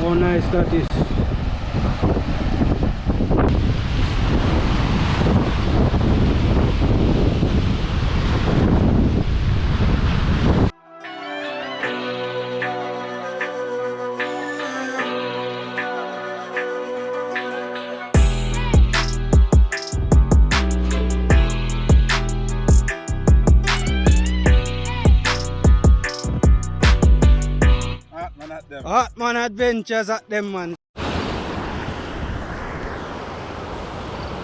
how nice that is. Hot man adventures at them, man.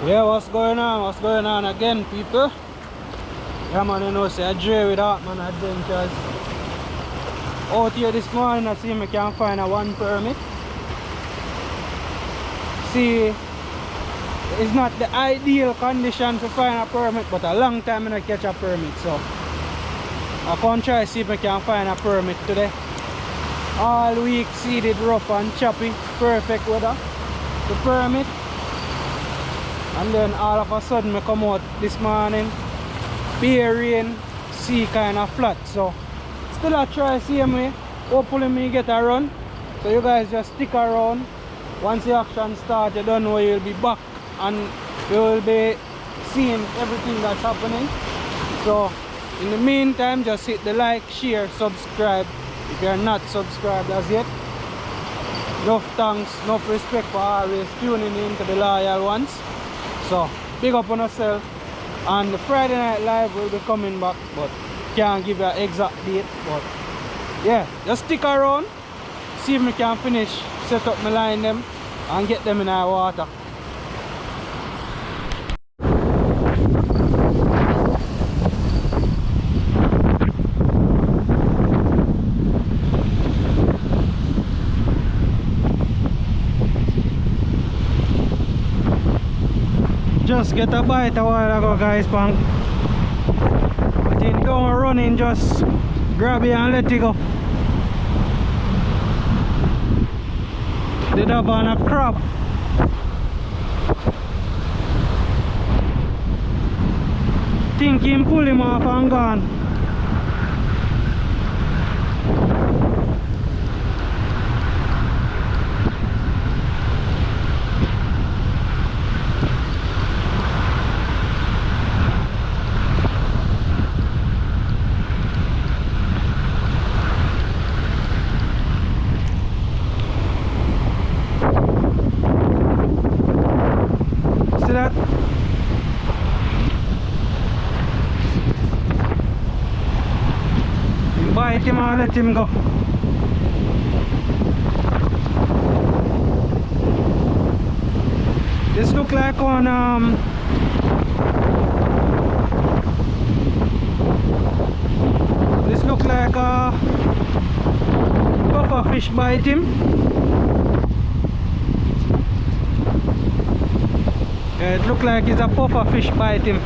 Yeah, what's going on? What's going on again, people? Yeah, man, you know, say I Dre with Hot Man Adventures. Out here this morning, I see me can find a 1 permit. See, it's not the ideal condition to find a permit, but a long time I catch a permit, so I can try to see if I can find a permit today. All week seeded rough and choppy, perfect weather to permit, and then all of a sudden I come out this morning, bare rain, sea kind of flat, so still I try to see me, hopefully me get a run, so you guys just stick around. Once the action starts, you don't know, you'll be back and you will be seeing everything that's happening. So in the meantime, just hit the like, share, subscribe if you're not subscribed as yet. Enough thanks, enough respect for always tuning in to the loyal ones. So big up on yourself. And the Friday Night Live will be coming back, but can't give you an exact date. But yeah, just stick around, see if we can finish, set up my line them and get them in our water. Just get a bite a while ago, guys, punk. But it don't running, just grab it and let it go. Did have on a crab. Think him pull him off and gone. That bite him and let him go. This look like on this look like a puffer fish bite him. It look like it's a puffer fish bite him.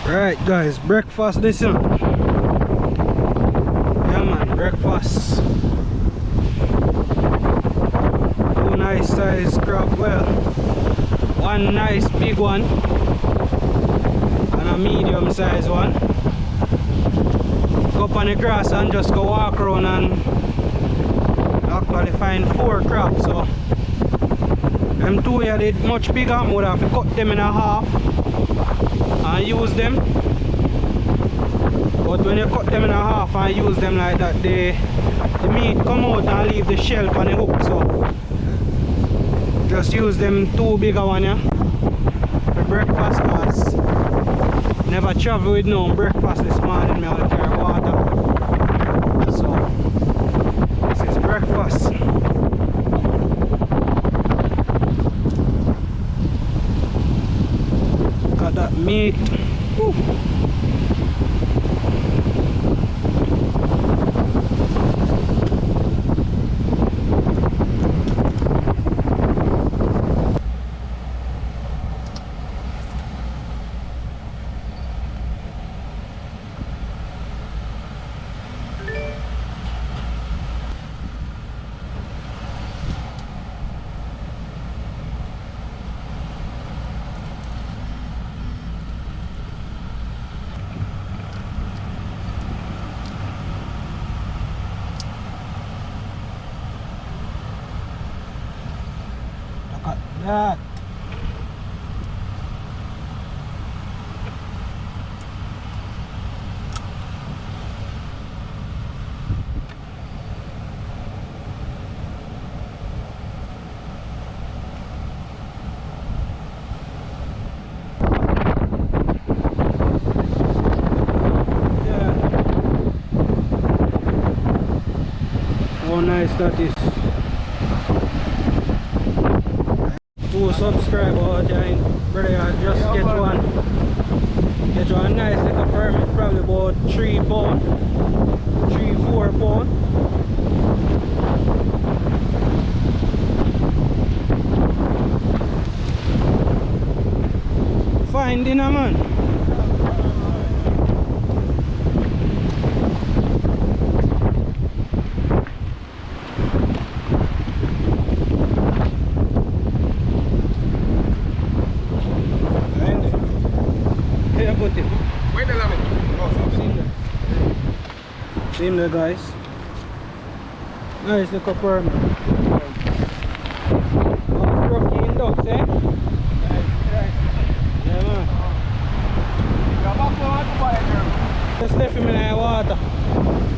Right guys, breakfast this one. Yeah man, breakfast. Two nice size crab, well, one nice big one and a medium size one. Go up on the grass and just go walk around and actually find 4 crabs. So them two here did much bigger. I would have to cut them in a half and use them. But when you cut them in a half and use them like that, the meat come out and leave the shell on the hook. So just use them 2 bigger one here for breakfast, cause never travel with no breakfast this morning. Me only carry water. So this is breakfast. Got that meat. Woo. Look at that. How nice that is. 2 subscribers, giant brother, I just get one. Get you a nice little permit, probably about 3 pound, 3-4 pound. Fine dinner man. Same there guys. Nice little permit. Broken ducks, eh? Yeah man. Just left him in the water.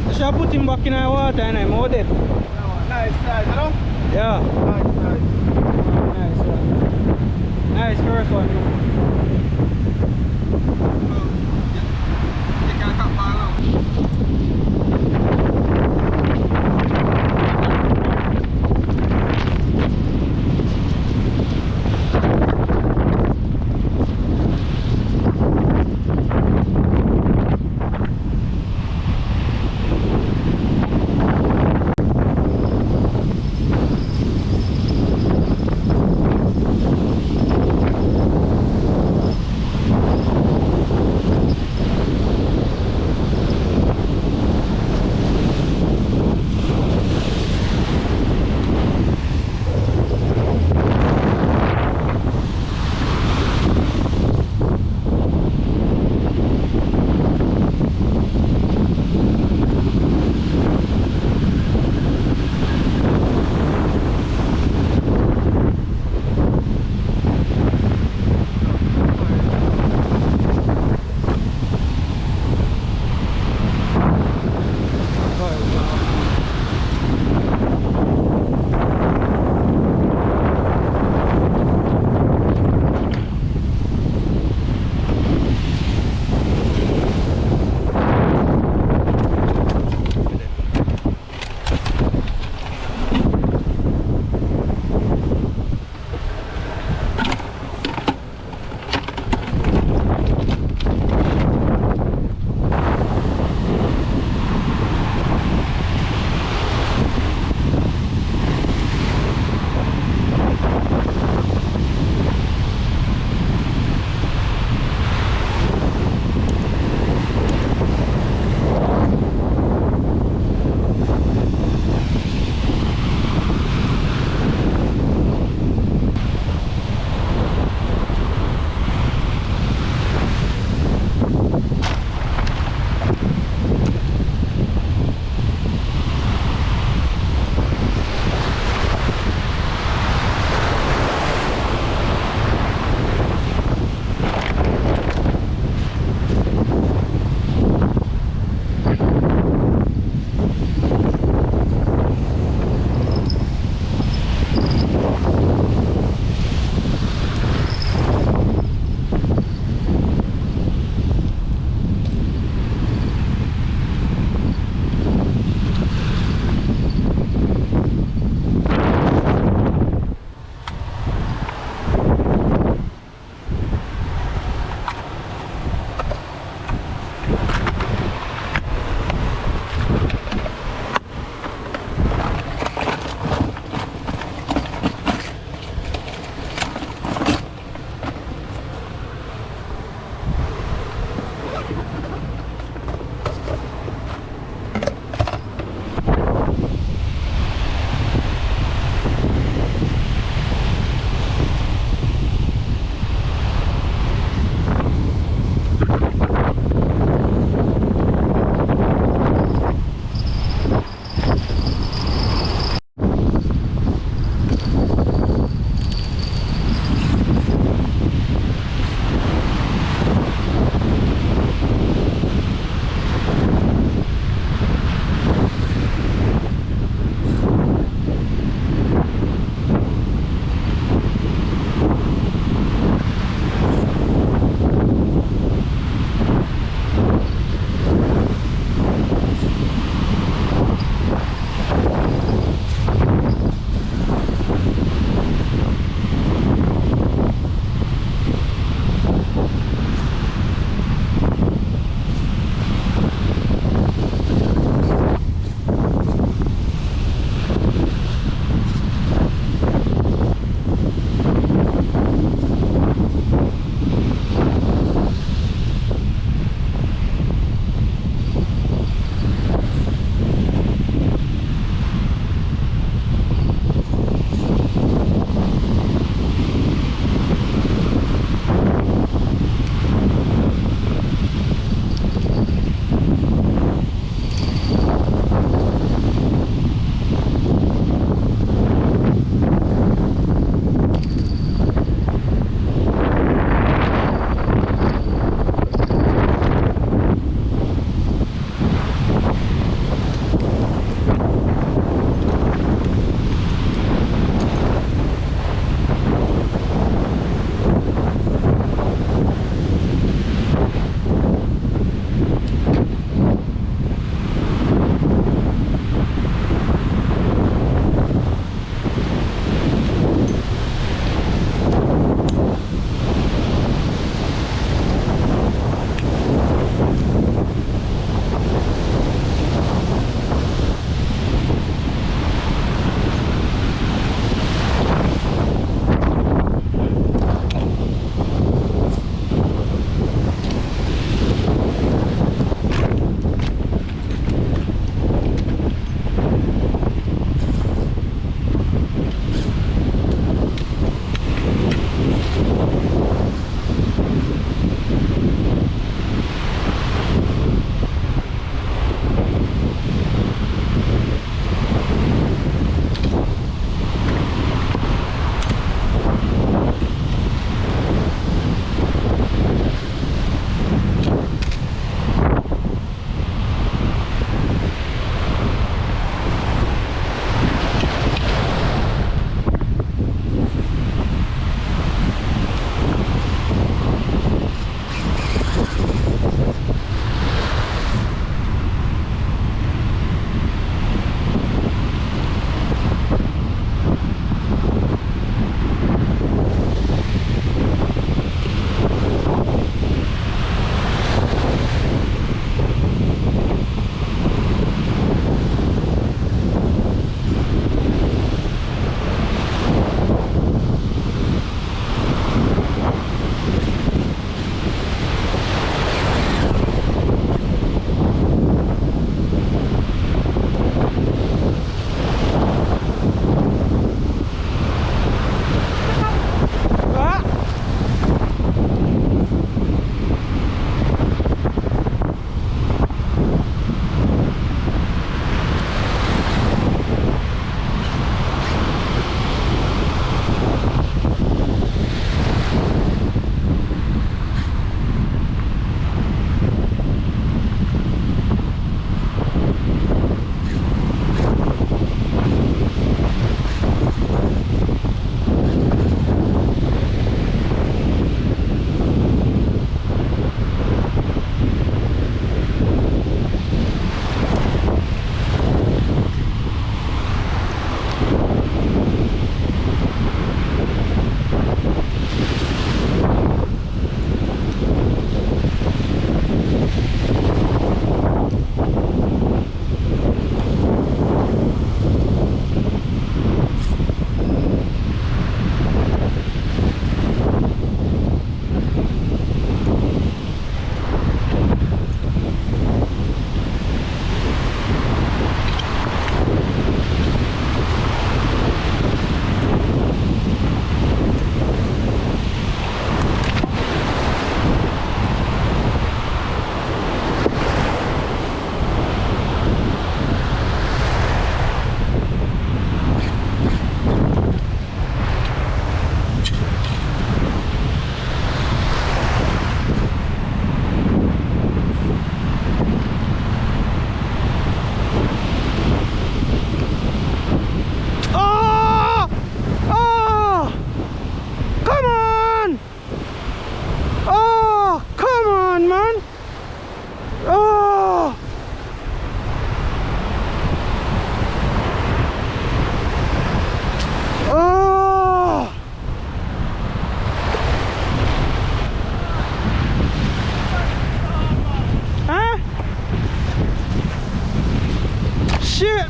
I should put him back in the water and I'm out dead. Nice size, you know? Yeah. Nice Nice one. size. Nice first one. You can't cut ball now.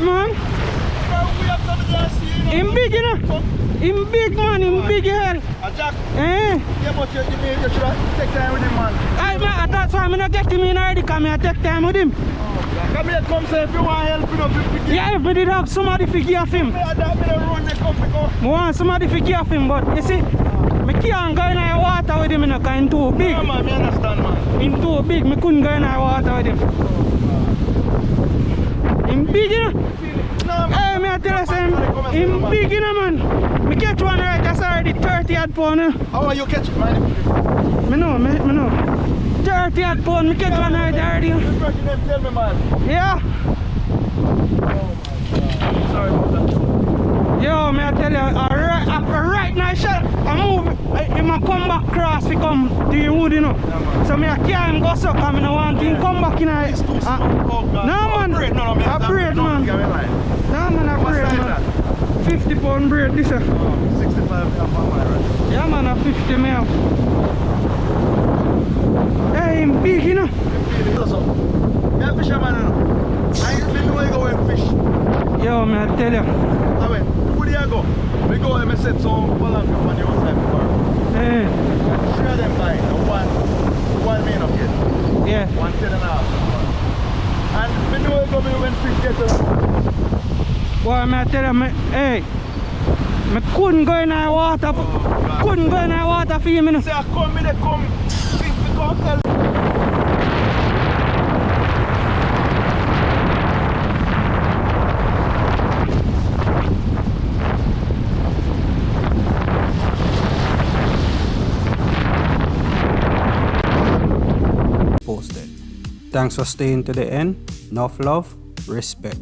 alright, man. We have something to see, you know. Him big, you know. Him big, man. Him big hell. Jack, Eh? yeah, but you should have take time with him, man. That's why I'm not getting him in already, because I take time with him. Come here, come say if you want help, you know, if you Yeah, if we did have somebody to give him. I want somebody to give him, but you see, I can't go in the water with him, you know, because he's too big. Yeah, man, I understand, man. He's too big, I couldn't go in the water with him. He's big, you know. Hey, me I tell you something, he's big, you know, man. I catch one right, that's already 30 odd pound, you know. How are you catch it, man? I know. 30 odd pound, I catch one right already. This person didn't tell me, man. Yeah. Sorry about that. Yo, me I tell you, right now, shot, I move, he might come back cross to come to the wood, you know. So me I can't go so, because I don't want him come back in a... Oh, God. No, man. Braid, no, A braid, man. No, man, a What braid, size man. 50 pound braid, this is. 65 right? Yeah, man, a 50 mil. Hey, him big, you know. Yeah, fisherman, you know. I ain't been where you go and fish. Yo, me I tell you. I went, 2 days ago. We go and I set some balance on the outside before. Hey, 3 of them line, one main up here. yeah. 1 10 and a half. And we know you go when fish get them. Boy, me I tell you, hey. I couldn't go in the water. God. Couldn't go in the water for him, you know. Say I come, me they come. Fish we come tell. Posted. Thanks for staying to the end. Enough love, respect.